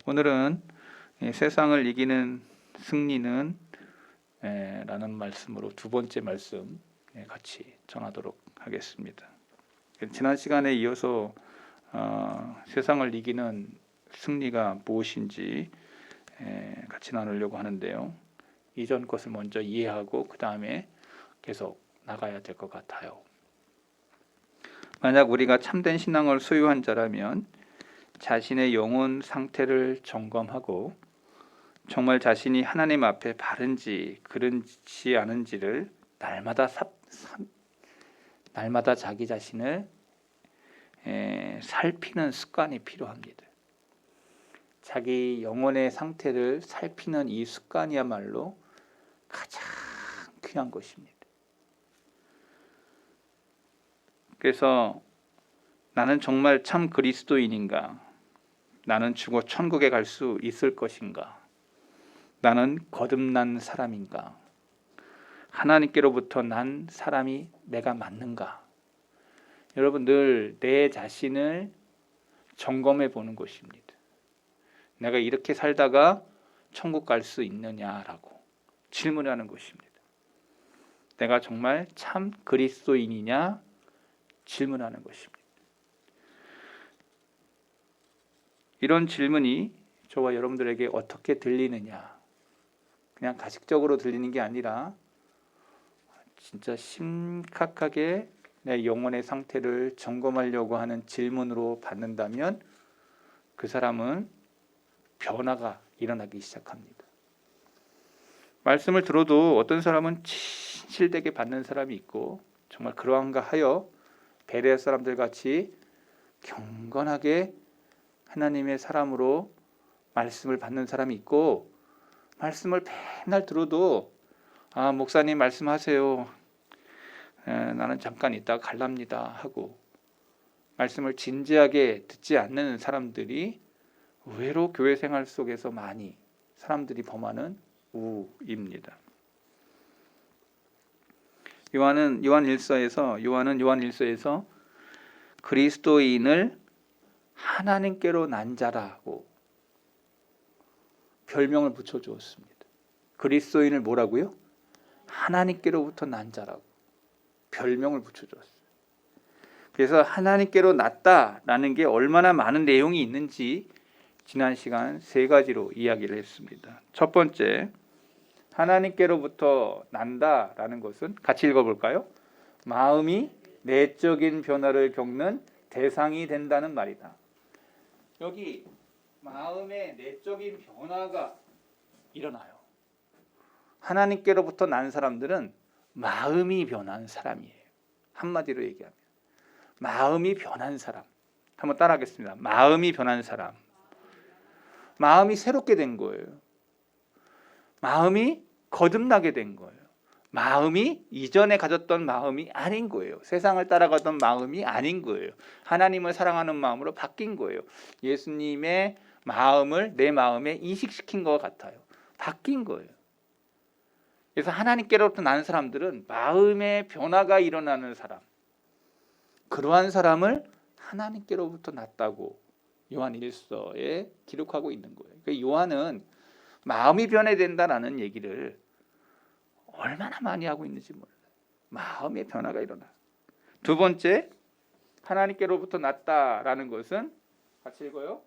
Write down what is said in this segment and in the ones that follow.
오늘은 세상을 이기는 승리는 라는 말씀으로 두 번째 말씀 같이 전하도록 하겠습니다. 지난 시간에 이어서 세상을 이기는 승리가 무엇인지 같이 나누려고 하는데요. 이전 것을 먼저 이해하고 그 다음에 계속 나가야 될 것 같아요. 만약 우리가 참된 신앙을 소유한 자라면 자신의 영혼 상태를 점검하고 정말 자신이 하나님 앞에 바른지 그른지 않은지를 날마다 자기 자신을 살피는 습관이 필요합니다. 자기 영혼의 상태를 살피는 이 습관이야말로 가장 귀한 것입니다. 그래서 나는 정말 참 그리스도인인가? 나는 죽어 천국에 갈 수 있을 것인가? 나는 거듭난 사람인가? 하나님께로부터 난 사람이 내가 맞는가? 여러분 늘 내 자신을 점검해 보는 것입니다. 내가 이렇게 살다가 천국 갈 수 있느냐라고 질문하는 것입니다. 내가 정말 참 그리스도인이냐? 질문하는 것입니다. 이런 질문이 저와 여러분들에게 어떻게 들리느냐? 그냥 가식적으로 들리는 게 아니라 진짜 심각하게 내 영혼의 상태를 점검하려고 하는 질문으로 받는다면 그 사람은 변화가 일어나기 시작합니다. 말씀을 들어도 어떤 사람은 진실되게 받는 사람이 있고 정말 그러한가 하여 베레아 사람들 같이 경건하게 하나님의 사람으로 말씀을 받는 사람이 있고 말씀을 맨날 들어도 목사님 말씀하세요. 나는 잠깐 있다가 갈랍니다 하고 말씀을 진지하게 듣지 않는 사람들이 의외로 교회 생활 속에서 많이 사람들이 범하는 우입니다. 요한은 요한일서에서 그리스도인을 하나님께로 난 자라고 별명을 붙여주었습니다. 그리스도인을 뭐라고요? 하나님께로부터 난 자라고 별명을 붙여주었어요. 그래서 하나님께로 났다라는 게 얼마나 많은 내용이 있는지 지난 시간 세 가지로 이야기를 했습니다. 첫 번째, 하나님께로부터 난다라는 것은 같이 읽어볼까요? 마음이 내적인 변화를 겪는 대상이 된다는 말이다. 여기 마음의 내적인 변화가 일어나요. 하나님께로부터 난 사람들은 마음이 변한 사람이에요. 한마디로 얘기하면 마음이 변한 사람. 한번 따라하겠습니다. 마음이 변한 사람. 마음이 새롭게 된 거예요. 마음이 거듭나게 된 거예요. 마음이 이전에 가졌던 마음이 아닌 거예요. 세상을 따라가던 마음이 아닌 거예요. 하나님을 사랑하는 마음으로 바뀐 거예요. 예수님의 마음을 내 마음에 이식시킨 것 같아요. 바뀐 거예요. 그래서 하나님께로부터 난 사람들은 마음의 변화가 일어나는 사람, 그러한 사람을 하나님께로부터 났다고 요한 1서에 기록하고 있는 거예요. 그러니까 요한은 마음이 변해된다라는 얘기를 얼마나 많이 하고 있는지 몰라요. 마음의 변화가 일어나. 두 번째, 하나님께로부터 났다라는 것은 같이 읽어요.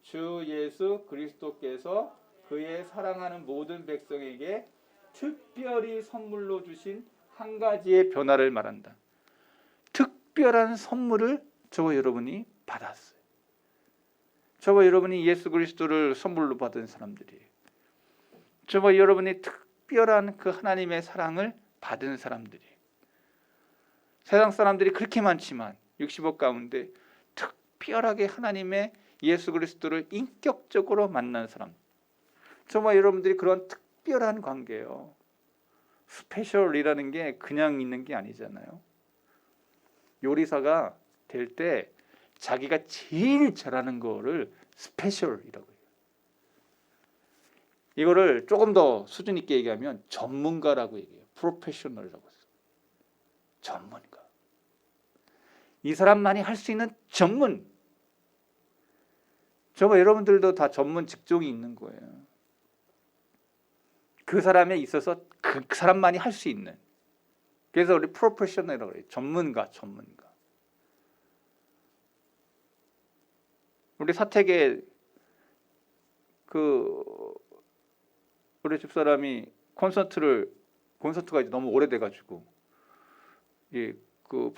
주 예수 그리스도께서 그의 사랑하는 모든 백성에게 특별히 선물로 주신 한 가지의 변화를 말한다. 특별한 선물을 저와 여러분이 받았어요. 저와 여러분이 예수 그리스도를 선물로 받은 사람들이에요. 저와 여러분이 특별한 그 하나님의 사랑을 받은 사람들이에요. 세상 사람들이 그렇게 많지만 60억 가운데 특별하게 하나님의 예수 그리스도를 인격적으로 만난 사람, 저와 여러분들이 그런 특별한 관계예요. 스페셜이라는 게 그냥 있는 게 아니잖아요. 요리사가 될 때 자기가 제일 잘하는 거를 스페셜이라고 해요. 이거를 조금 더 수준 있게 얘기하면 전문가라고 얘기해요. 프로페셔널이라고 해요. 전문가. 이 사람만이 할 수 있는 전문. 저거 여러분들도 다 전문 직종이 있는 거예요. 그 사람에 있어서 그 사람만이 할 수 있는. 그래서 우리 프로페셔널이라고 그래요. 전문가. 우리 사택에 우리 집사람이 콘서트가 이제 너무 오래돼가지고 그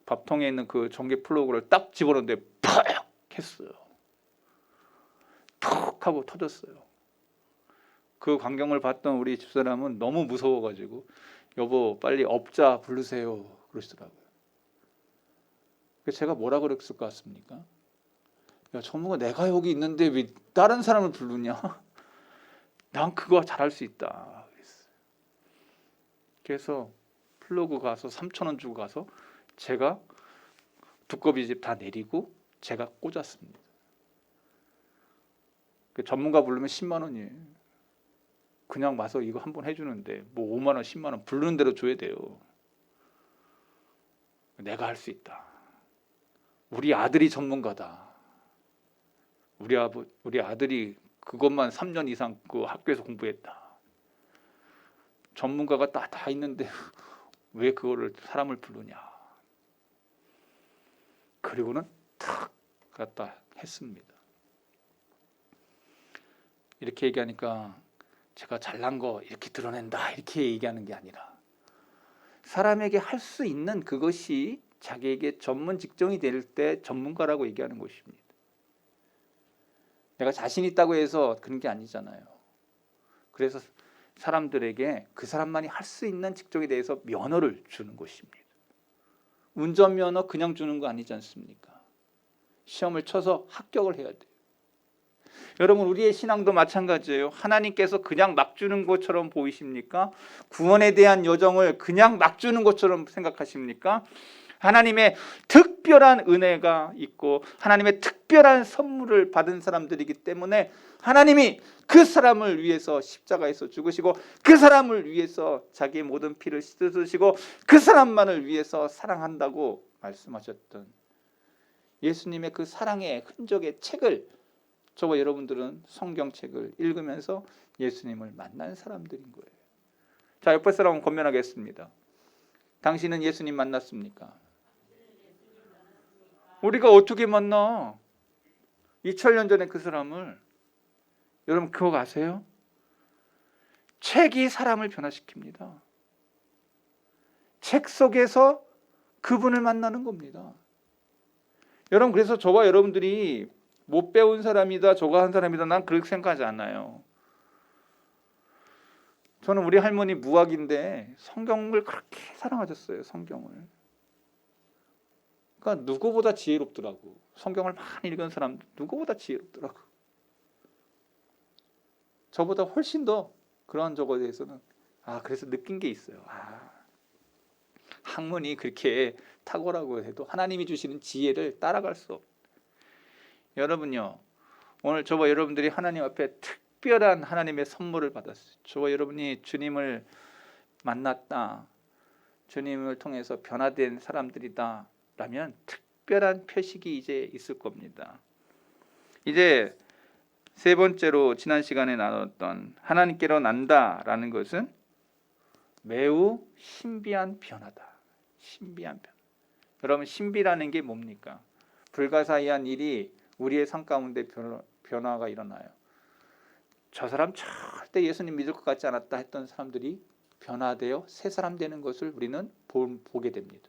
밥통에 있는 그 전기 플러그를 딱 집어넣는데 팍 했어요. 푹 하고 터졌어요. 그 광경을 봤던 우리 집사람은 너무 무서워가지고 여보 빨리 업자 부르세요 그러시더라고요. 그래서 제가 뭐라 그랬을 것 같습니까? 야 전문가 내가 여기 있는데 왜 다른 사람을 부르냐? 난 그거 잘할 수 있다. 그래서 플러그 가서 3,000원 주고 가서 제가 두꺼비집 다 내리고 제가 꽂았습니다. 전문가 부르면 10만 원이에요. 그냥 와서 이거 한번 해주는데 뭐 5만 원, 10만 원 부르는 대로 줘야 돼요. 내가 할 수 있다. 우리 아들이 전문가다. 우리 아들이 그것만 3년 이상 그 학교에서 공부했다. 전문가가 다 있는데 왜 그거를 사람을 부르냐. 그리고는 탁 갖다 했습니다. 이렇게 얘기하니까 제가 잘난 거 이렇게 드러낸다 이렇게 얘기하는 게 아니라 사람에게 할 수 있는 그것이 자기에게 전문 직종이 될 때 전문가라고 얘기하는 것입니다. 내가 자신 있다고 해서 그런 게 아니잖아요. 그래서 사람들에게 그 사람만이 할 수 있는 직종에 대해서 면허를 주는 것입니다. 운전면허 그냥 주는 거 아니지 않습니까? 시험을 쳐서 합격을 해야 돼요. 여러분 우리의 신앙도 마찬가지예요. 하나님께서 그냥 막 주는 것처럼 보이십니까? 구원에 대한 여정을 그냥 막 주는 것처럼 생각하십니까? 하나님의 특별한 은혜가 있고 하나님의 특별한 선물을 받은 사람들이기 때문에 하나님이 그 사람을 위해서 십자가에서 죽으시고 그 사람을 위해서 자기의 모든 피를 씻으시고 그 사람만을 위해서 사랑한다고 말씀하셨던 예수님의 그 사랑의 흔적의 책을 저와 여러분들은 성경책을 읽으면서 예수님을 만난 사람들인 거예요. 자, 옆에 사람은 권면하겠습니다. 당신은 예수님 만났습니까? 우리가 어떻게 만나? 2000년 전에 그 사람을. 여러분 그거 아세요? 책이 사람을 변화시킵니다. 책 속에서 그분을 만나는 겁니다. 여러분 그래서 저와 여러분들이 못 배운 사람이다 저거 한 사람이다 난 그렇게 생각하지 않아요. 저는 우리 할머니 무학인데 성경을 그렇게 사랑하셨어요. 성경을. 그러니까 누구보다 지혜롭더라고. 성경을 많이 읽은 사람 누구보다 지혜롭더라고. 저보다 훨씬 더 그런 저거에 대해서는 그래서 느낀 게 있어요. 학문이 그렇게 탁월하고 해도 하나님이 주시는 지혜를 따라갈 수 없다. 여러분요 오늘 저와 여러분들이 하나님 앞에 특별한 하나님의 선물을 받았어요. 저와 여러분이 주님을 만났다, 주님을 통해서 변화된 사람들이다 라면 특별한 표식이 이제 있을 겁니다. 이제 세 번째로 지난 시간에 나눴던 하나님께로 난다라는 것은 매우 신비한 변화다. 신비한 변화. 여러분 신비라는 게 뭡니까? 불가사의한 일이 우리의 삶 가운데 변화가 일어나요. 저 사람 절대 예수님 믿을 것 같지 않았다 했던 사람들이 변화되어 새 사람 되는 것을 우리는 보게 됩니다.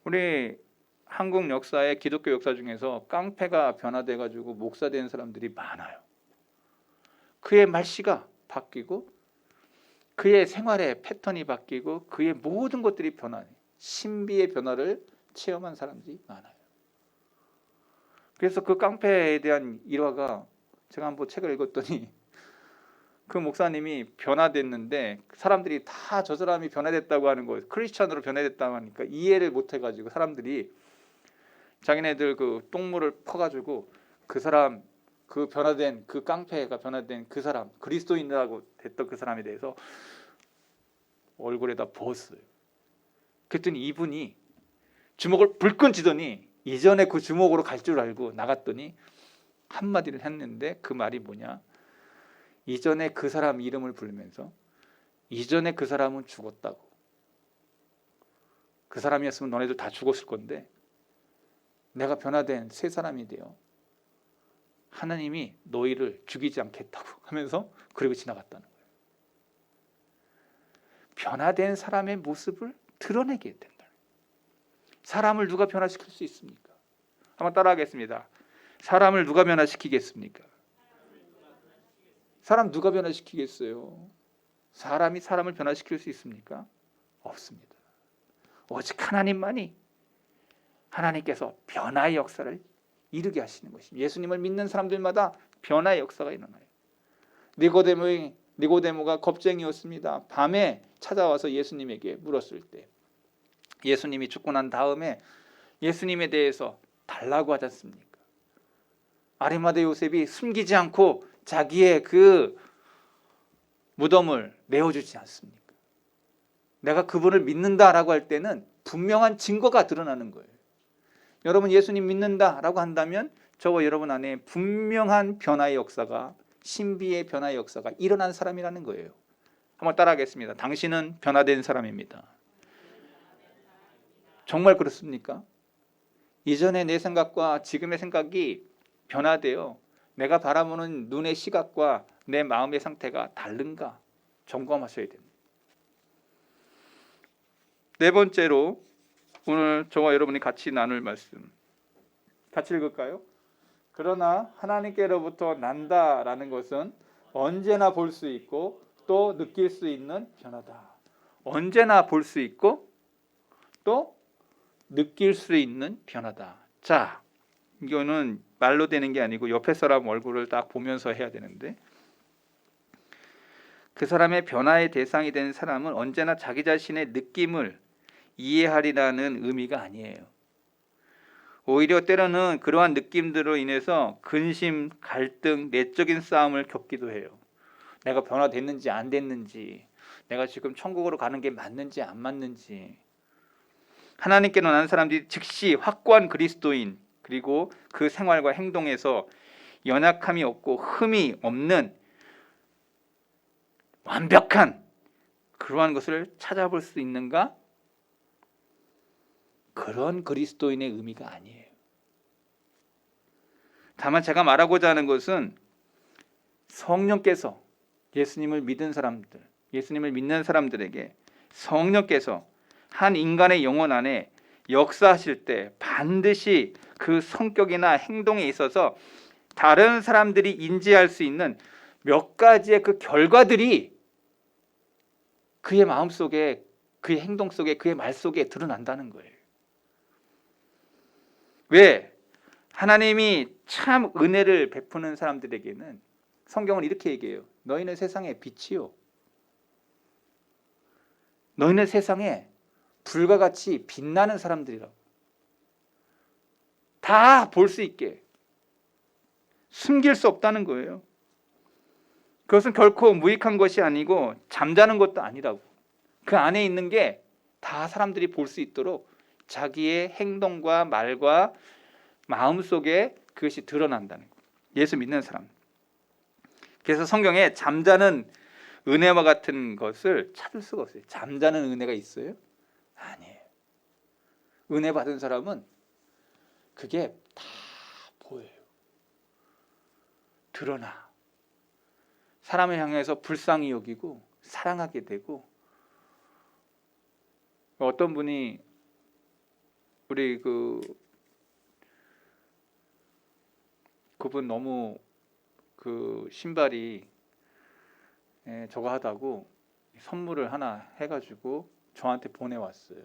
우리 한국 역사의 기독교 역사 중에서 깡패가 변화돼가지고 목사 된 사람들이 많아요. 그의 말씨가 바뀌고 그의 생활의 패턴이 바뀌고 그의 모든 것들이 변화해. 신비의 변화를 체험한 사람들이 많아요. 그래서 그 깡패에 대한 일화가 제가 한번 책을 읽었더니 그 목사님이 변화됐는데 사람들이 다 저 사람이 변화됐다고 하는 거예요. 크리스찬으로 변화됐다고 하니까 이해를 못해가지고 사람들이 자기네들 그 똥물을 퍼가지고 그 사람 그 변화된 그 깡패가 변화된 그 사람 그리스도인이라고 됐던 그 사람에 대해서 얼굴에다 부었어요. 그랬더니 이분이 주먹을 불끈 쥐더니 이전에 그 주먹으로 갈 줄 알고 나갔더니 한마디를 했는데 그 말이 뭐냐? 이전에 그 사람 이름을 부르면서 이전에 그 사람은 죽었다고. 그 사람이었으면 너네들 다 죽었을 건데 내가 변화된 새 사람이 되어 하나님이 너희를 죽이지 않겠다고 하면서 그리고 지나갔다는 거예요. 변화된 사람의 모습을 드러내게 된다. 사람을 누가 변화시킬 수 있습니까? 한번 따라하겠습니다. 사람을 누가 변화시키겠습니까? 사람 누가 변화시키겠어요? 사람이 사람을 변화시킬 수 있습니까? 없습니다. 오직 하나님만이 하나님께서 변화의 역사를 이루게 하시는 것입니다. 예수님을 믿는 사람들마다 변화의 역사가 일어나요. 니고데모가 겁쟁이였습니다. 밤에 찾아와서 예수님에게 물었을 때 예수님이 죽고 난 다음에 예수님에 대해서 달라고 하지 않습니까? 아리마대 요셉이 숨기지 않고 자기의 그 무덤을 내어주지 않습니까? 내가 그분을 믿는다라고 할 때는 분명한 증거가 드러나는 거예요. 여러분 예수님 믿는다라고 한다면 저와 여러분 안에 분명한 변화의 역사가, 신비의 변화의 역사가 일어난 사람이라는 거예요. 한번 따라하겠습니다. 당신은 변화된 사람입니다. 정말 그렇습니까? 이전의 내 생각과 지금의 생각이 변화되어 내가 바라보는 눈의 시각과 내 마음의 상태가 다른가 점검하셔야 됩니다. 네 번째로 오늘 저와 여러분이 같이 나눌 말씀 같이 읽을까요? 그러나 하나님께로부터 난다라는 것은 언제나 볼 수 있고 또 느낄 수 있는 변화다. 언제나 볼 수 있고 또 느낄 수 있는 변화다. 자, 이거는 말로 되는 게 아니고 옆에 사람 얼굴을 딱 보면서 해야 되는데 그 사람의 변화의 대상이 된 사람은 언제나 자기 자신의 느낌을 이해하리라는 의미가 아니에요. 오히려 때로는 그러한 느낌들로 인해서 근심, 갈등, 내적인 싸움을 겪기도 해요. 내가 변화됐는지 안 됐는지, 내가 지금 천국으로 가는 게 맞는지 안 맞는지. 하나님께로 난 사람들이 즉시 확고한 그리스도인 그리고 그 생활과 행동에서 연약함이 없고 흠이 없는 완벽한 그러한 것을 찾아볼 수 있는가? 그런 그리스도인의 의미가 아니에요. 다만 제가 말하고자 하는 것은 성령께서 예수님을 믿은 사람들, 예수님을 믿는 사람들에게 성령께서 한 인간의 영혼 안에 역사하실 때 반드시 그 성격이나 행동에 있어서 다른 사람들이 인지할 수 있는 몇 가지의 그 결과들이 그의 마음 속에, 그의 행동 속에, 그의 말 속에 드러난다는 거예요. 왜? 하나님이 참 은혜를 베푸는 사람들에게는 성경은 이렇게 얘기해요. 너희는 세상의 빛이요. 너희는 세상에 불과 같이 빛나는 사람들이라고. 다 볼 수 있게. 숨길 수 없다는 거예요. 그것은 결코 무익한 것이 아니고 잠자는 것도 아니라고. 그 안에 있는 게 다 사람들이 볼 수 있도록 자기의 행동과 말과 마음 속에 그것이 드러난다는 거예요. 예수 믿는 사람. 그래서 성경에 잠자는 은혜와 같은 것을 찾을 수가 없어요. 잠자는 은혜가 있어요? 아니에요. 은혜 받은 사람은 그게 다 보여요. 드러나. 사람을 향해서 불쌍히 여기고 사랑하게 되고. 어떤 분이 우리 그분 너무 그 신발이 저거 하다고 선물을 하나 해가지고 저한테 보내왔어요.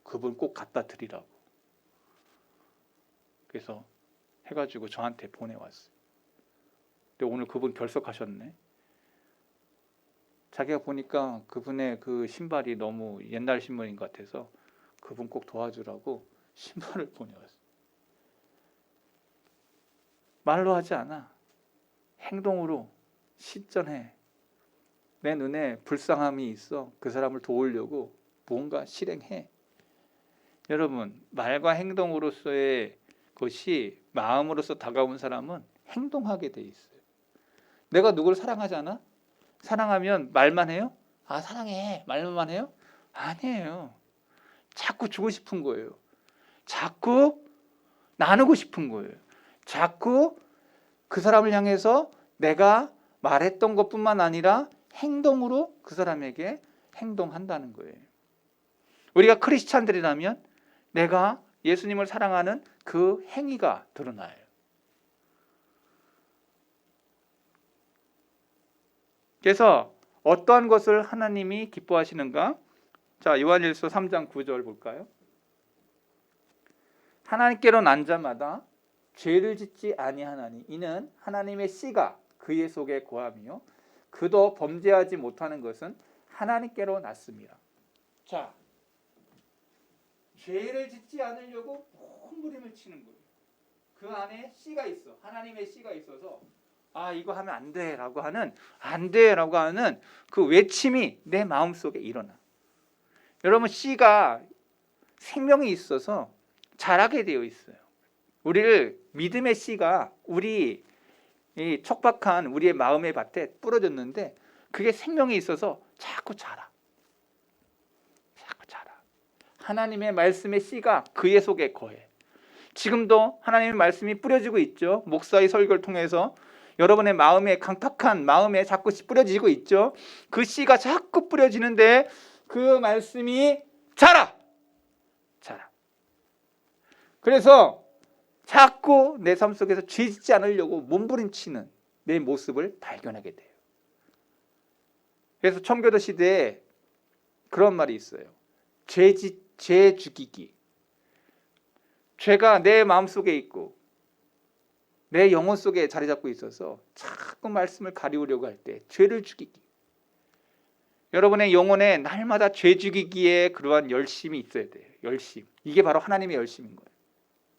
그분 꼭 갖다 드리라고. 그래서 해가지고 저한테 보내왔어요. 근데 오늘 그분 결석하셨네. 자기가 보니까 그분의 그 신발이 너무 옛날 신발인 것 같아서 그분 꼭 도와주라고 신발을 보내왔어요. 말로 하지 않아. 행동으로 실전해. 내 눈에 불쌍함이 있어. 그 사람을 도우려고 뭔가 실행해. 여러분, 말과 행동으로서의 것이 마음으로서 다가온 사람은 행동하게 돼 있어요. 내가 누구를 사랑하잖아? 사랑하면 말만 해요? 아, 사랑해. 말만 해요? 아니에요. 자꾸 주고 싶은 거예요. 자꾸 나누고 싶은 거예요. 자꾸 그 사람을 향해서 내가 말했던 것뿐만 아니라 행동으로 그 사람에게 행동한다는 거예요. 우리가 크리스찬들이라면 내가 예수님을 사랑하는 그 행위가 드러나요. 그래서 어떠한 것을 하나님이 기뻐하시는가? 자, 요한일서 3장 9절 볼까요? 하나님께로 난 자마다 죄를 짓지 아니하나니 이는 하나님의 씨가 그의 속에 거하며 그도 범죄하지 못하는 것은 하나님께로 났습니다. 자, 죄를 짓지 않으려고 몸부림을 치는 거예요. 그 안에 씨가 있어. 하나님의 씨가 있어서 아, 이거 하면 안 돼라고 하는, 안 돼라고 하는 그 외침이 내 마음속에 일어나. 여러분, 씨가 생명이 있어서 자라게 되어 있어요. 우리를 믿음의 씨가 우리 이 척박한 우리의 마음의 밭에 뿌려졌는데 그게 생명이 있어서 자꾸 자라. 자꾸 자라. 하나님의 말씀의 씨가 그의 속에 거해. 지금도 하나님의 말씀이 뿌려지고 있죠. 목사의 설교를 통해서 여러분의 마음에, 강팍한 마음에 자꾸 뿌려지고 있죠. 그 씨가 자꾸 뿌려지는데 그 말씀이 자라. 자라. 그래서 자꾸 내 삶 속에서 죄 짓지 않으려고 몸부림치는 내 모습을 발견하게 돼요. 그래서 청교도 시대에 그런 말이 있어요. 죄 죽이기. 죄가 내 마음속에 있고 내 영혼 속에 자리 잡고 있어서 자꾸 말씀을 가리우려고 할 때 죄를 죽이기. 여러분의 영혼에 날마다 죄 죽이기에 그러한 열심이 있어야 돼요. 열심. 이게 바로 하나님의 열심인 거예요.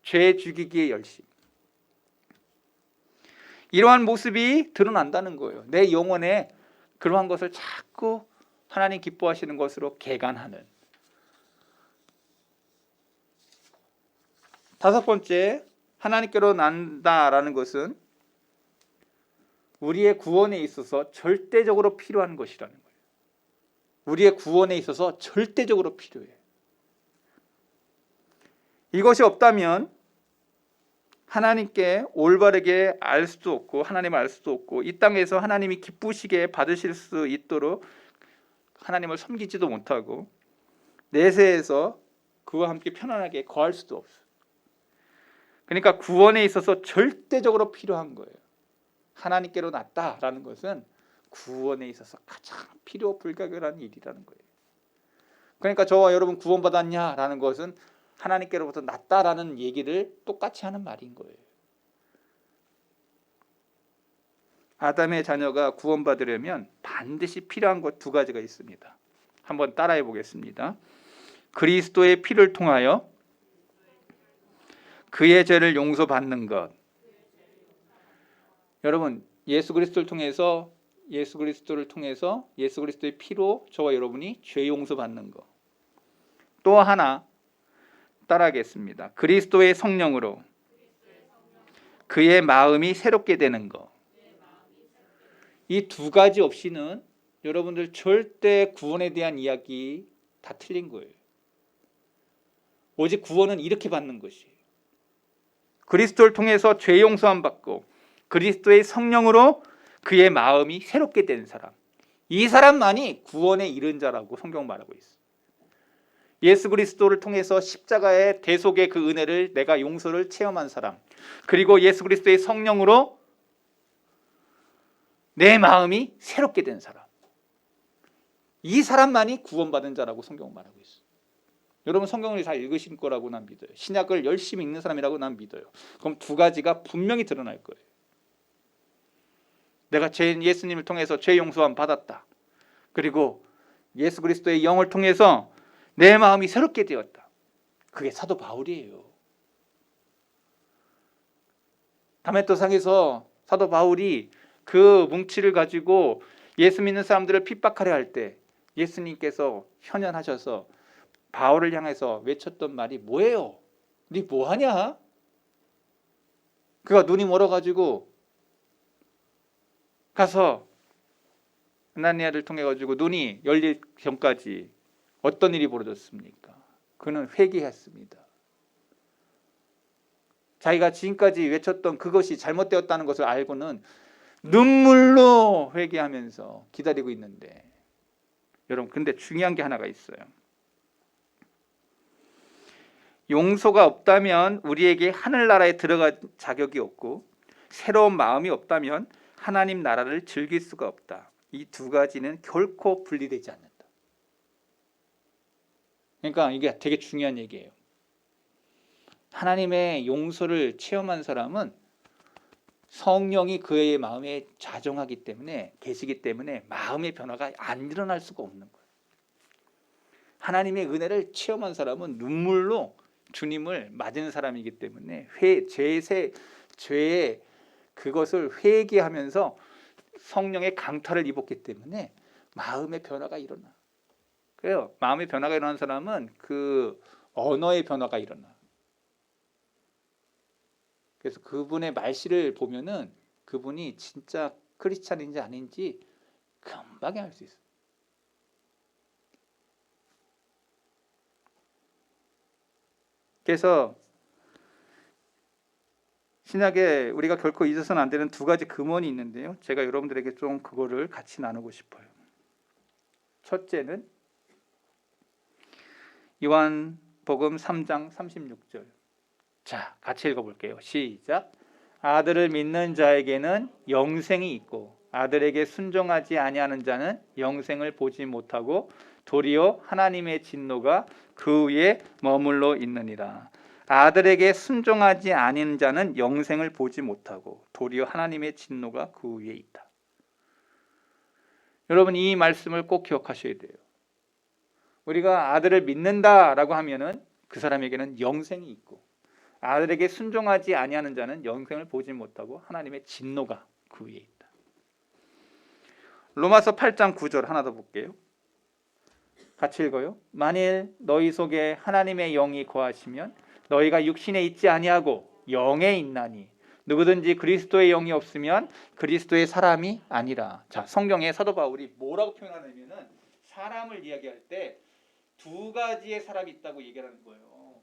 죄 죽이기의 열심. 이러한 모습이 드러난다는 거예요. 내 영혼에 그러한 것을 자꾸 하나님 기뻐하시는 것으로 개간하는. 다섯 번째, 하나님께로 난다라는 것은 우리의 구원에 있어서 절대적으로 필요한 것이라는 거예요. 우리의 구원에 있어서 절대적으로 필요해. 이것이 없다면 하나님께 올바르게 알 수도 없고 하나님을 알 수도 없고 이 땅에서 하나님이 기쁘시게 받으실 수 있도록 하나님을 섬기지도 못하고 내세에서 그와 함께 편안하게 거할 수도 없어요. 그러니까 구원에 있어서 절대적으로 필요한 거예요. 하나님께로 났다라는 것은 구원에 있어서 가장 필요 불가결한 일이라는 거예요. 그러니까 저와 여러분 구원받았냐라는 것은 하나님께로부터 났다라는 얘기를 똑같이 하는 말인 거예요. 아담의 자녀가 구원받으려면 반드시 필요한 것 두 가지가 있습니다. 한번 따라해 보겠습니다. 그리스도의 피를 통하여 그의 죄를 용서받는 것. 여러분, 예수 그리스도를 통해서 예수 그리스도의 피로 저와 여러분이 죄 용서받는 것. 또 하나 따라하겠습니다. 그리스도의 성령으로 그의 마음이 새롭게 되는 것. 이 두 가지 없이는 여러분들 절대 구원에 대한 이야기 다 틀린 거예요. 오직 구원은 이렇게 받는 것이에요. 그리스도를 통해서 죄 용서함 받고 그리스도의 성령으로 그의 마음이 새롭게 된 사람. 이 사람만이 구원에 이른 자라고 성경 말하고 있어요. 예수 그리스도를 통해서 십자가의 대속의 그 은혜를 내가 용서를 체험한 사람, 그리고 예수 그리스도의 성령으로 내 마음이 새롭게 된 사람, 이 사람만이 구원받은 자라고 성경 말하고 있어요. 여러분 성경을 잘 읽으실 거라고 난 믿어요. 신약을 열심히 읽는 사람이라고 난 믿어요. 그럼 두 가지가 분명히 드러날 거예요. 내가 예수님을 통해서 죄 용서함 받았다. 그리고 예수 그리스도의 영을 통해서 내 마음이 새롭게 되었다. 그게 사도 바울이에요. 다메토상에서 사도 바울이 그 뭉치를 가지고 예수 믿는 사람들을 핍박하려 할 때 예수님께서 현현하셔서 바울을 향해서 외쳤던 말이 뭐예요? 네 뭐하냐? 그가 눈이 멀어가지고 가서 아나니아를 통해 가지고 눈이 열릴 전까지 어떤 일이 벌어졌습니까? 그는 회개했습니다. 자기가 지금까지 외쳤던 그것이 잘못되었다는 것을 알고는 눈물로 회개하면서 기다리고 있는데, 여러분 근데 중요한 게 하나가 있어요. 용서가 없다면 우리에게 하늘나라에 들어갈 자격이 없고, 새로운 마음이 없다면 하나님 나라를 즐길 수가 없다. 이 두 가지는 결코 분리되지 않는다. 그러니까 이게 되게 중요한 얘기예요. 하나님의 용서를 체험한 사람은 성령이 그의 마음에 자정하기 때문에, 계시기 때문에 마음의 변화가 안 일어날 수가 없는 거예요. 하나님의 은혜를 체험한 사람은 눈물로 주님을 맞은 사람이기 때문에 죄의 그것을 회개하면서 성령의 강탈을 입었기 때문에 마음의 변화가 일어나. 그래요. 마음의 변화가 일어난 사람은 그 언어의 변화가 일어나. 그래서 그분의 말씨를 보면은 그분이 진짜 크리스찬인지 아닌지 금방 알 수 있어요. 그래서 신약에 우리가 결코 잊어서는 안 되는 두 가지 금원이 있는데요. 제가 여러분들에게 좀 그거를 같이 나누고 싶어요. 첫째는 요한복음 3장 36절. 자, 같이 읽어볼게요. 시작. 아들을 믿는 자에게는 영생이 있고 아들에게 순종하지 아니하는 자는 영생을 보지 못하고 도리어 하나님의 진노가 그 위에 머물러 있느니라. 아들에게 순종하지 아니하는 자는 영생을 보지 못하고 도리어 하나님의 진노가 그 위에 있다. 여러분 이 말씀을 꼭 기억하셔야 돼요. 우리가 아들을 믿는다라고 하면은 그 사람에게는 영생이 있고, 아들에게 순종하지 아니하는 자는 영생을 보지 못하고 하나님의 진노가 그 위에 있다. 로마서 8장 9절 하나 더 볼게요. 같이 읽어요. 만일 너희 속에 하나님의 영이 거하시면 너희가 육신에 있지 아니하고 영에 있나니 누구든지 그리스도의 영이 없으면 그리스도의 사람이 아니라. 자, 성경에 사도 바울이 뭐라고 표현하냐면은 사람을 이야기할 때 두 가지의 사람이 있다고 얘기하는 거예요.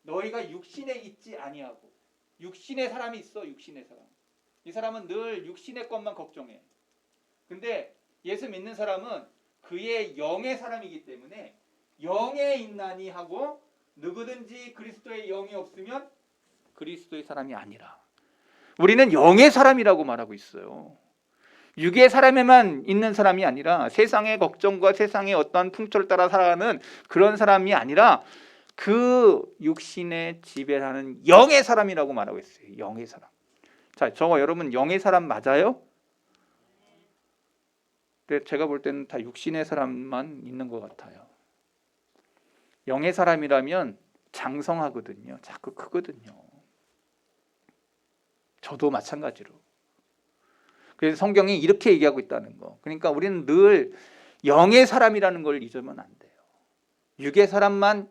너희가 육신에 있지 아니하고, 육신의 사람이 있어. 육신의 사람. 이 사람은 늘 육신의 것만 걱정해. 근데 예수 믿는 사람은 그의 영의 사람이기 때문에 영에 있나니 하고 누구든지 그리스도의 영이 없으면 그리스도의 사람이 아니라. 우리는 영의 사람이라고 말하고 있어요. 육의 사람에만 있는 사람이 아니라 세상의 걱정과 세상의 어떤 풍토를 따라 살아가는 그런 사람이 아니라 그 육신의 지배하는 영의 사람이라고 말하고 있어요. 영의 사람. 자, 저거 여러분 영의 사람 맞아요? 근데 제가 볼 때는 다 육신의 사람만 있는 것 같아요. 영의 사람이라면 장성하거든요. 자꾸 크거든요. 저도 마찬가지로. 그래서 성경이 이렇게 얘기하고 있다는 거. 그러니까 우리는 늘 영의 사람이라는 걸 잊으면 안 돼요. 육의 사람만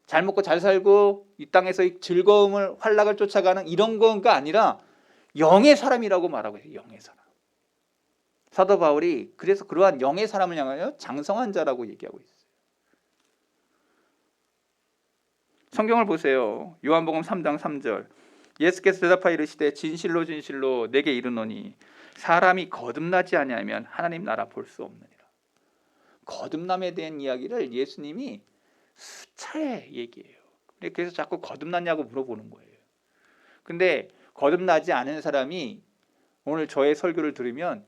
잘 먹고 잘 살고 이 땅에서 즐거움을 활락을 쫓아가는 이런 거가 아니라 영의 사람이라고 말하고 있어요. 영의 사람. 사도 바울이 그래서 그러한 영의 사람을 향하여 장성한 자라고 얘기하고 있어요. 성경을 보세요. 요한복음 3장 3절. 예수께서 대답하여 이르시되 진실로 진실로 내게 이르노니 사람이 거듭나지 아니하면 하나님 나라 볼 수 없느니라. 거듭남에 대한 이야기를 예수님이 수차례 얘기해요. 그래서 자꾸 거듭났냐고 물어보는 거예요. 근데 거듭나지 않은 사람이 오늘 저의 설교를 들으면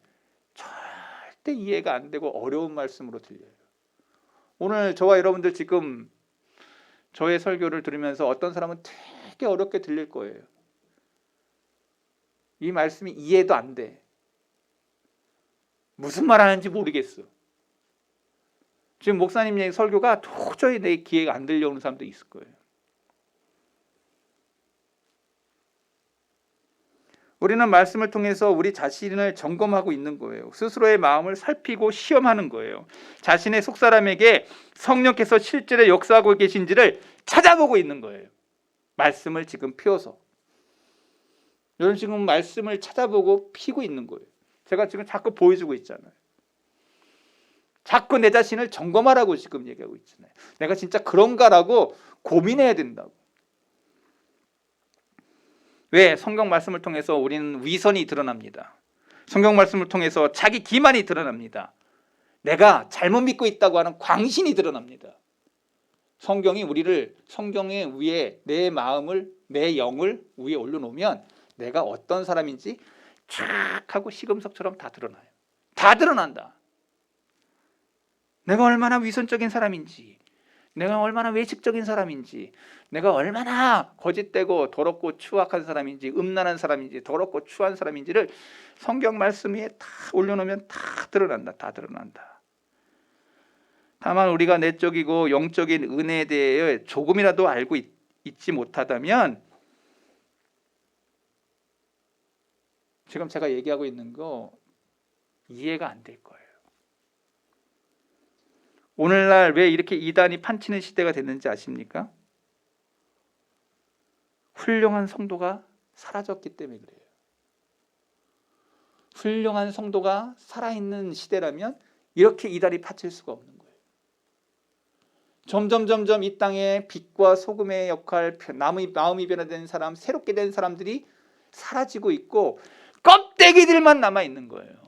절대 이해가 안 되고 어려운 말씀으로 들려요. 오늘 저와 여러분들 지금 저의 설교를 들으면서 어떤 사람은 되게 어렵게 들릴 거예요. 이 말씀이 이해도 안 돼. 무슨 말 하는지 모르겠어. 지금 목사님 얘기 설교가 도저히 내 귀에 안 들려오는 사람도 있을 거예요. 우리는 말씀을 통해서 우리 자신을 점검하고 있는 거예요. 스스로의 마음을 살피고 시험하는 거예요. 자신의 속사람에게 성령께서 실제로 역사하고 계신지를 찾아보고 있는 거예요. 말씀을 지금 피워서. 여러분 지금 말씀을 찾아보고 피고 있는 거예요. 제가 지금 자꾸 보여주고 있잖아요. 자꾸 내 자신을 점검하라고 지금 얘기하고 있잖아요. 내가 진짜 그런가라고 고민해야 된다고. 왜? 성경 말씀을 통해서 우리는 위선이 드러납니다. 성경 말씀을 통해서 자기 기만이 드러납니다. 내가 잘못 믿고 있다고 하는 광신이 드러납니다. 성경이 우리를 성경에 위에 내 마음을 내 영을 위에 올려놓으면 내가 어떤 사람인지 쫙 하고 시금석처럼 다 드러나요. 다 드러난다. 내가 얼마나 위선적인 사람인지, 내가 얼마나 외식적인 사람인지, 내가 얼마나 거짓되고 더럽고 추악한 사람인지, 음란한 사람인지, 더럽고 추한 사람인지를 성경 말씀 위에 다 올려놓으면 다 드러난다. 다 드러난다. 다만 우리가 내적이고 영적인 은혜에 대해 조금이라도 알고 있지 못하다면 지금 제가 얘기하고 있는 거 이해가 안 될 거예요. 오늘날 왜 이렇게 이단이 판치는 시대가 됐는지 아십니까? 훌륭한 성도가 사라졌기 때문에 그래요. 훌륭한 성도가 살아있는 시대라면 이렇게 이단이 파칠 수가 없는 거예요. 점점 이 땅에 빛과 소금의 역할, 마음이 변화된 사람, 새롭게 된 사람들이 사라지고 있고 껍데기들만 남아있는 거예요.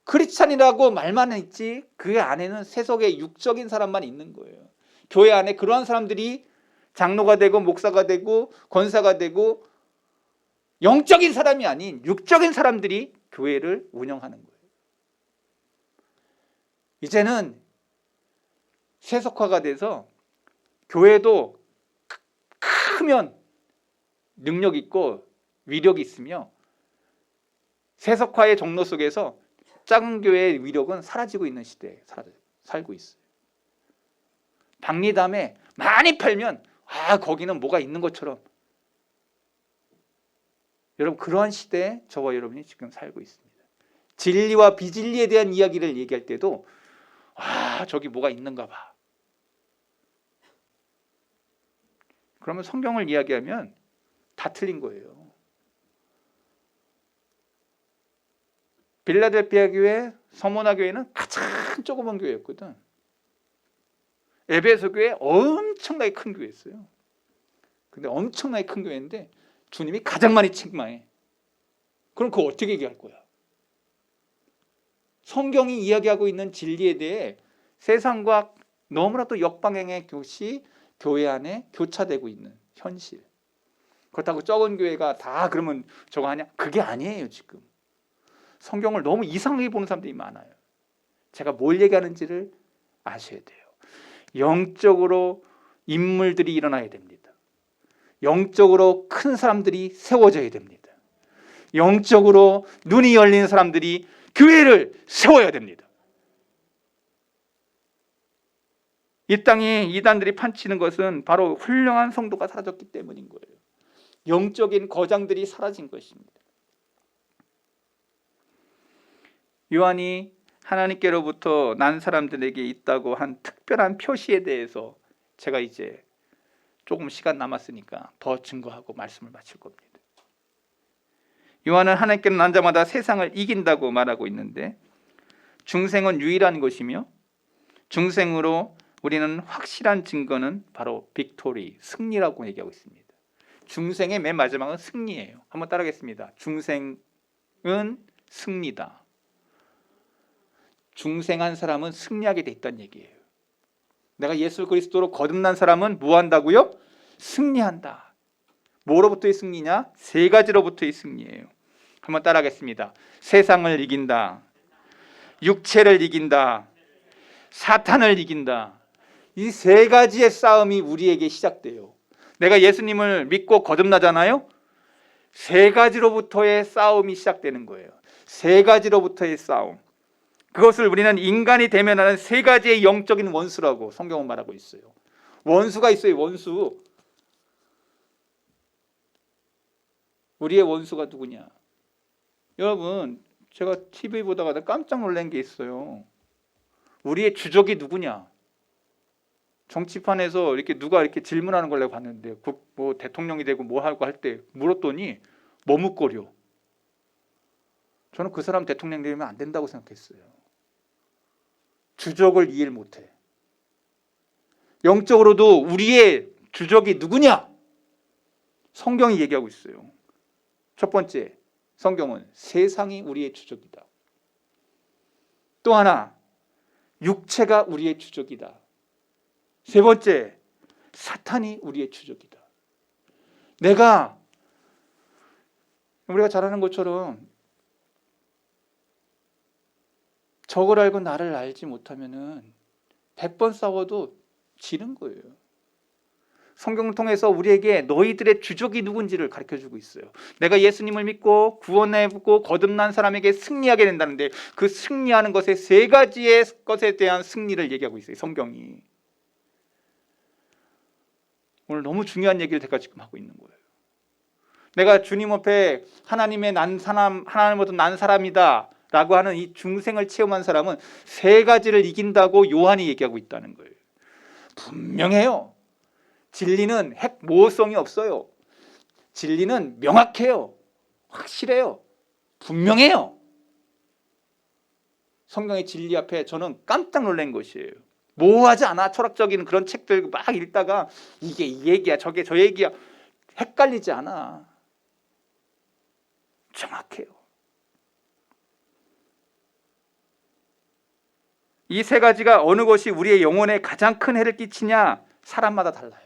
크리스찬이라고 말만 있지 그 안에는 세속의 육적인 사람만 있는 거예요. 교회 안에 그러한 사람들이 장로가 되고 목사가 되고 권사가 되고 영적인 사람이 아닌 육적인 사람들이 교회를 운영하는 거예요. 이제는 세속화가 돼서 교회도 크면 능력 있고 위력이 있으며 세속화의 종로 속에서 작은 교회의 위력은 사라지고 있는 시대에 살고 있어요. 박리담에 많이 팔면 거기는 뭐가 있는 것처럼, 여러분 그러한 시대에 저와 여러분이 지금 살고 있습니다. 진리와 비진리에 대한 이야기를 얘기할 때도 저기 뭐가 있는가 봐. 그러면 성경을 이야기하면 다 틀린 거예요. 빌라델피아 교회, 서모나 교회는 가장 조그만 교회였거든. 에베소 교회 엄청나게 큰 교회였어요. 근데 엄청나게 큰 교회인데 주님이 가장 많이 책망해. 그럼 그거 어떻게 얘기할 거야? 성경이 이야기하고 있는 진리에 대해 세상과 너무나도 역방향의 것이 교회 안에 교차되고 있는 현실. 그렇다고 적은 교회가 다 그러면 저거 하냐? 그게 아니에요. 지금 성경을 너무 이상하게 보는 사람들이 많아요. 제가 뭘 얘기하는지를 아셔야 돼요. 영적으로 인물들이 일어나야 됩니다. 영적으로 큰 사람들이 세워져야 됩니다. 영적으로 눈이 열린 사람들이 교회를 세워야 됩니다. 이 땅에 이단들이 판치는 것은 바로 훌륭한 성도가 사라졌기 때문인 거예요. 영적인 거장들이 사라진 것입니다. 요한이 하나님께로부터 난 사람들에게 있다고 한 특별한 표시에 대해서 제가 이제 조금 시간 남았으니까 더 증거하고 말씀을 마칠 겁니다. 요한은 하나님께로 난 자마다 세상을 이긴다고 말하고 있는데, 중생은 유일한 것이며 중생으로 우리는 확실한 증거는 바로 빅토리, 승리라고 얘기하고 있습니다. 중생의 맨 마지막은 승리예요. 한번 따라하겠습니다. 중생은 승리다. 중생한 사람은 승리하게 돼 있다는 얘기예요. 내가 예수 그리스도로 거듭난 사람은 뭐 한다고요? 승리한다. 뭐로부터의 승리냐? 세 가지로부터의 승리예요. 한번 따라하겠습니다. 세상을 이긴다. 육체를 이긴다. 사탄을 이긴다. 이 세 가지의 싸움이 우리에게 시작돼요. 내가 예수님을 믿고 거듭나잖아요. 세 가지로부터의 싸움이 시작되는 거예요. 세 가지로부터의 싸움. 그것을 우리는 인간이 대면하는 세 가지의 영적인 원수라고 성경은 말하고 있어요. 원수가 있어요. 원수. 우리의 원수가 누구냐? 여러분, 제가 TV 보다가 깜짝 놀란 게 있어요. 우리의 주적이 누구냐? 정치판에서 이렇게 누가 이렇게 질문하는 걸 내가 봤는데, 뭐 대통령이 되고 뭐 하고 할 때 물었더니 머뭇거려. 저는 그 사람 대통령 되면 안 된다고 생각했어요. 주적을 이해를 못해. 영적으로도 우리의 주적이 누구냐? 성경이 얘기하고 있어요. 첫 번째, 성경은 세상이 우리의 주적이다. 또 하나, 육체가 우리의 주적이다. 세 번째, 사탄이 우리의 주적이다. 우리가 잘 아는 것처럼 적을 알고 나를 알지 못하면은 100번 싸워도 지는 거예요. 성경을 통해서 우리에게 너희들의 주적이 누군지를 가르쳐주고 있어요. 내가 예수님을 믿고 구원해보고 거듭난 사람에게 승리하게 된다는데, 그 승리하는 것의 세 가지의 것에 대한 승리를 얘기하고 있어요, 성경이. 오늘 너무 중요한 얘기를 제가 지금 하고 있는 거예요. 내가 주님 앞에 하나님으로부터 난 사람이다 라고 하는 이 중생을 체험한 사람은 세 가지를 이긴다고 요한이 얘기하고 있다는 거예요. 분명해요. 진리는 모호성이 없어요. 진리는 명확해요. 확실해요. 분명해요. 성경의 진리 앞에 저는 깜짝 놀란 것이에요. 모호하지 않아. 철학적인 그런 책들 막 읽다가 이게 이 얘기야, 저게 저 얘기야, 헷갈리지 않아. 정확해요. 이 세 가지가 어느 것이 우리의 영혼에 가장 큰 해를 끼치냐? 사람마다 달라요.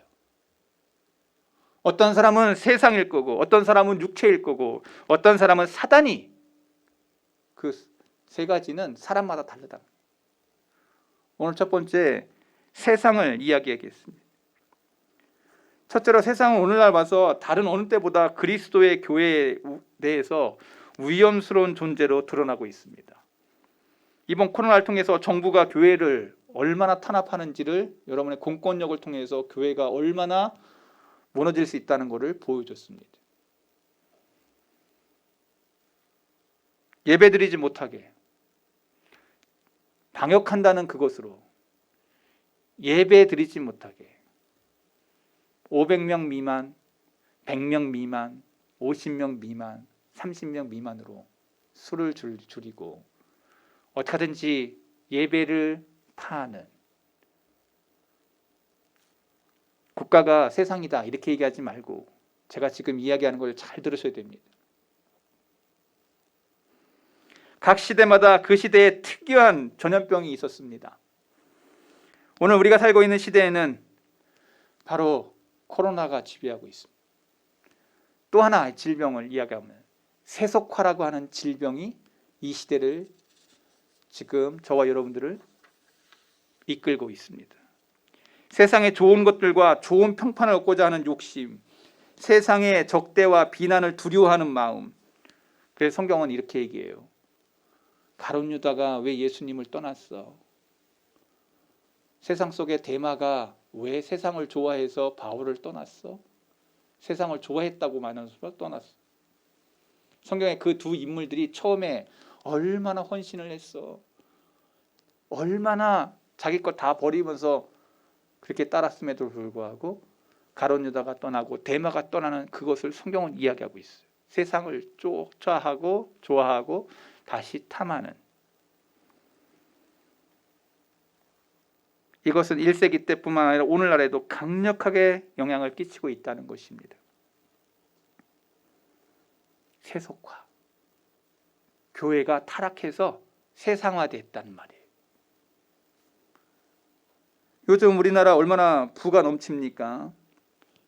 어떤 사람은 세상일 거고, 어떤 사람은 육체일 거고, 어떤 사람은 사단이. 그 세 가지는 사람마다 다르다. 오늘 첫 번째, 세상을 이야기하겠습니다. 첫째로, 세상은 오늘날 봐서 다른 어느 때보다 그리스도의 교회에 대해서 위험스러운 존재로 드러나고 있습니다. 이번 코로나를 통해서 정부가 교회를 얼마나 탄압하는지를 여러분의 공권력을 통해서 교회가 얼마나 무너질 수 있다는 것을 보여줬습니다. 예배드리지 못하게 방역한다는 그것으로 예배드리지 못하게 500명 미만, 100명 미만, 50명 미만, 30명 미만으로 수를 줄이고 어떻게 하든지 예배를 파하는, 국가가 세상이다 이렇게 얘기하지 말고 제가 지금 이야기하는 걸 잘 들으셔야 됩니다. 각 시대마다 그 시대에 특이한 전염병이 있었습니다. 오늘 우리가 살고 있는 시대에는 바로 코로나가 지배하고 있습니다. 또 하나의 질병을 이야기하면 세속화라고 하는 질병이 이 시대를 지금 저와 여러분들을 이끌고 있습니다. 세상의 좋은 것들과 좋은 평판을 얻고자 하는 욕심, 세상의 적대와 비난을 두려워하는 마음. 그래서 성경은 이렇게 얘기해요. 가룟 유다가 왜 예수님을 떠났어? 세상 속의 데마가 왜 세상을 좋아해서 바울을 떠났어? 세상을 좋아했다고 말하면서 떠났어. 성경의 그 두 인물들이 처음에 얼마나 헌신을 했어. 얼마나 자기 것 다 버리면서 그렇게 따랐음에도 불구하고 가룟 유다가 떠나고 데마가 떠나는 그것을 성경은 이야기하고 있어요. 세상을 쫓아하고 좋아하고 다시 탐하는. 이것은 1세기 때뿐만 아니라 오늘날에도 강력하게 영향을 끼치고 있다는 것입니다. 세속화. 교회가 타락해서 세상화됐단 말이에요. 요즘 우리나라 얼마나 부가 넘칩니까?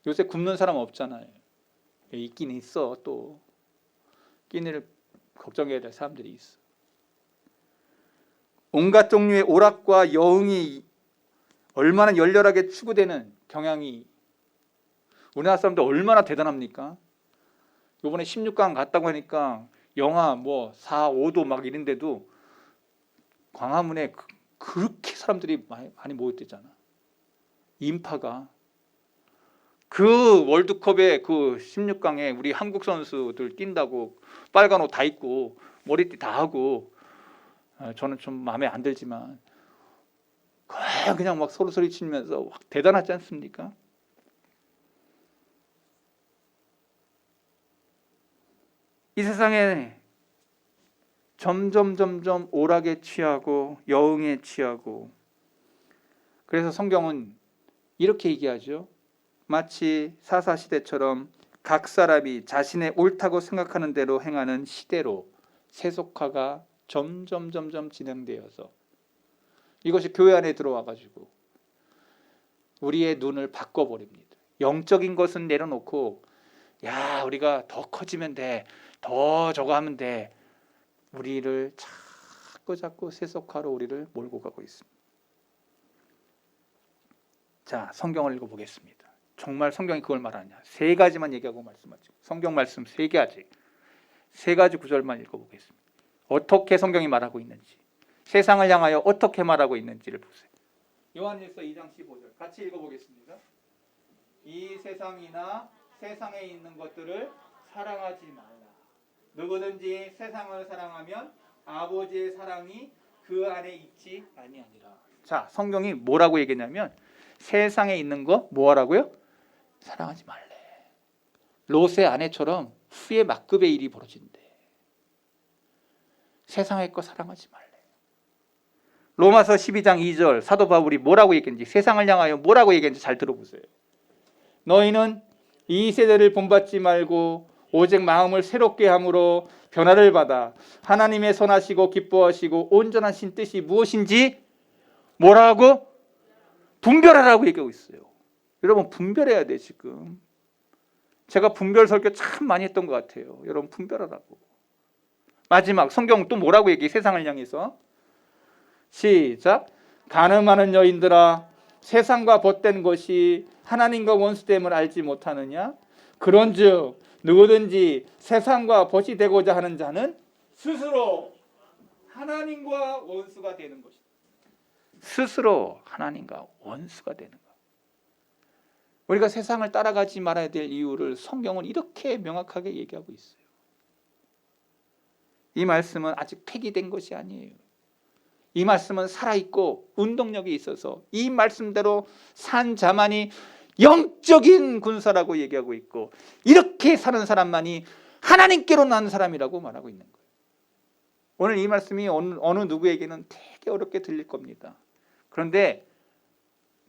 요새 굶는 사람 없잖아요. 있긴 있어. 또 끼니를 걱정해야 될 사람들이 있어. 온갖 종류의 오락과 여흥이 얼마나 열렬하게 추구되는 경향이, 우리나라 사람들 얼마나 대단합니까? 이번에 16강 갔다고 하니까 영하 뭐 4, 5도 막 이런데도 광화문에 그렇게 사람들이 많이 모였대잖아. 인파가 그 월드컵에 그 16강에 우리 한국 선수들 뛴다고 빨간 옷 다 입고 머리띠 다 하고, 저는 좀 마음에 안 들지만 그냥 막 서로 소리치면서 대단하지 않습니까? 이 세상에 점점 오락에 취하고 여흥에 취하고, 그래서 성경은 이렇게 얘기하죠. 마치 사사시대처럼 각 사람이 자신의 옳다고 생각하는 대로 행하는 시대로 세속화가 점점 진행되어서 이것이 교회 안에 들어와 가지고 우리의 눈을 바꿔버립니다. 영적인 것은 내려놓고, 야, 우리가 더 커지면 돼, 더 저거 하면 돼, 우리를 자꾸 세속화로 우리를 몰고 가고 있습니다. 자, 성경을 읽어보겠습니다. 정말 성경이 그걸 말하냐? 세 가지만 얘기하고 말씀하죠. 성경 말씀 세 가지 구절만 읽어보겠습니다. 어떻게 성경이 말하고 있는지, 세상을 향하여 어떻게 말하고 있는지를 보세요. 요한일서 2장 15절 같이 읽어보겠습니다. 이 세상이나 세상에 있는 것들을 사랑하지 말라. 누구든지 세상을 사랑하면 아버지의 사랑이 그 안에 있지 아니하니라. 자, 성경이 뭐라고 얘기했냐면 세상에 있는 거 뭐하라고요? 사랑하지 말래. 롯의 아내처럼 후에 막급의 일이 벌어진대. 세상의 거 사랑하지 말래. 로마서 12장 2절 사도 바울이 뭐라고 얘기했는지, 세상을 향하여 뭐라고 얘기했는지 잘 들어보세요. 너희는 이 세대를 본받지 말고 오직 마음을 새롭게 함으로 변화를 받아 하나님의 선하시고 기뻐하시고 온전하신 뜻이 무엇인지 뭐라고? 분별하라고 얘기하고 있어요. 여러분, 분별해야 돼. 지금 제가 분별 설교 참 많이 했던 것 같아요. 여러분, 분별하라고. 마지막 성경 또 뭐라고 얘기해? 세상을 향해서 시작. 간음하는 여인들아, 세상과 벗된 것이 하나님과 원수됨을 알지 못하느냐? 그런즉 누구든지 세상과 벗이 되고자 하는 자는 스스로 하나님과 원수가 되는 것이다. 스스로 하나님과 원수가 되는 것. 우리가 세상을 따라가지 말아야 될 이유를 성경은 이렇게 명확하게 얘기하고 있어요. 이 말씀은 아직 폐기된 것이 아니에요. 이 말씀은 살아있고 운동력이 있어서 이 말씀대로 산 자만이 영적인 군사라고 얘기하고 있고, 이렇게 사는 사람만이 하나님께로 난 사람이라고 말하고 있는 거예요. 오늘 이 말씀이 어느 누구에게는 되게 어렵게 들릴 겁니다. 그런데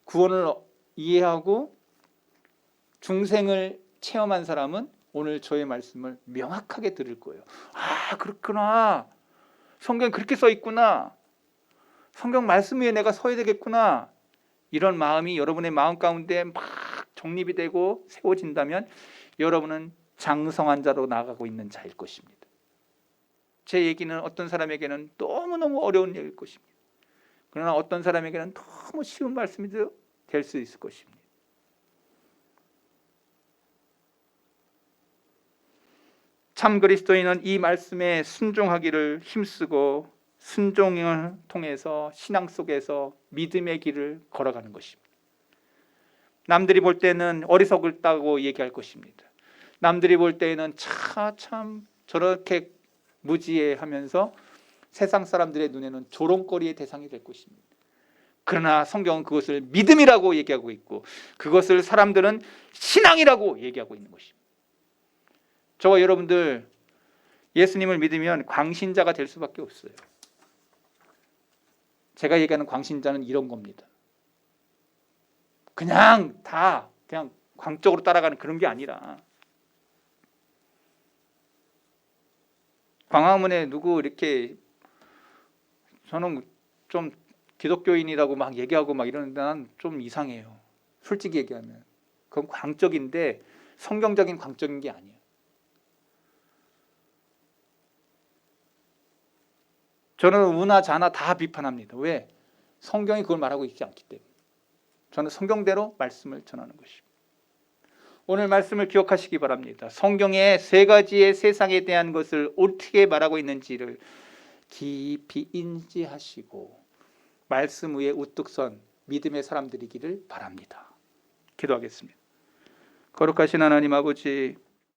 구원을 이해하고 중생을 체험한 사람은 오늘 저의 말씀을 명확하게 들을 거예요. 아, 그렇구나. 성경에 그렇게 써 있구나. 성경 말씀 위에 내가 서야 되겠구나. 이런 마음이 여러분의 마음 가운데 막 정립이 되고 세워진다면 여러분은 장성한 자로 나아가고 있는 자일 것입니다. 제 얘기는 어떤 사람에게는 너무너무 어려운 얘기일 것입니다. 그러나 어떤 사람에게는 너무 쉬운 말씀이 될 수 있을 것입니다. 참 그리스도인은 이 말씀에 순종하기를 힘쓰고 순종을 통해서 신앙 속에서 믿음의 길을 걸어가는 것입니다. 남들이 볼 때는 어리석다고 얘기할 것입니다. 남들이 볼 때에는 참 저렇게 무지해하면서 세상 사람들의 눈에는 조롱거리의 대상이 될 것입니다. 그러나 성경은 그것을 믿음이라고 얘기하고 있고, 그것을 사람들은 신앙이라고 얘기하고 있는 것입니다. 저와 여러분들 예수님을 믿으면 광신자가 될 수밖에 없어요. 제가 얘기하는 광신자는 이런 겁니다. 그냥 광적으로 따라가는 그런 게 아니라, 광화문에 누구 이렇게, 저는 좀 기독교인이라고 막 얘기하고 막 이러는데 난 좀 이상해요. 솔직히 얘기하면 그건 광적인데 성경적인 광적인 게 아니에요. 저는 우나 자나 다 비판합니다. 왜? 성경이 그걸 말하고 있지 않기 때문에. 저는 성경대로 말씀을 전하는 것입니다. 오늘 말씀을 기억하시기 바랍니다. 성경의 세 가지의 세상에 대한 것을 어떻게 말하고 있는지를 깊이 인지하시고 말씀 위에 우뚝 선 믿음의 사람들이기를 바랍니다. 기도하겠습니다. 거룩하신 하나님 아버지,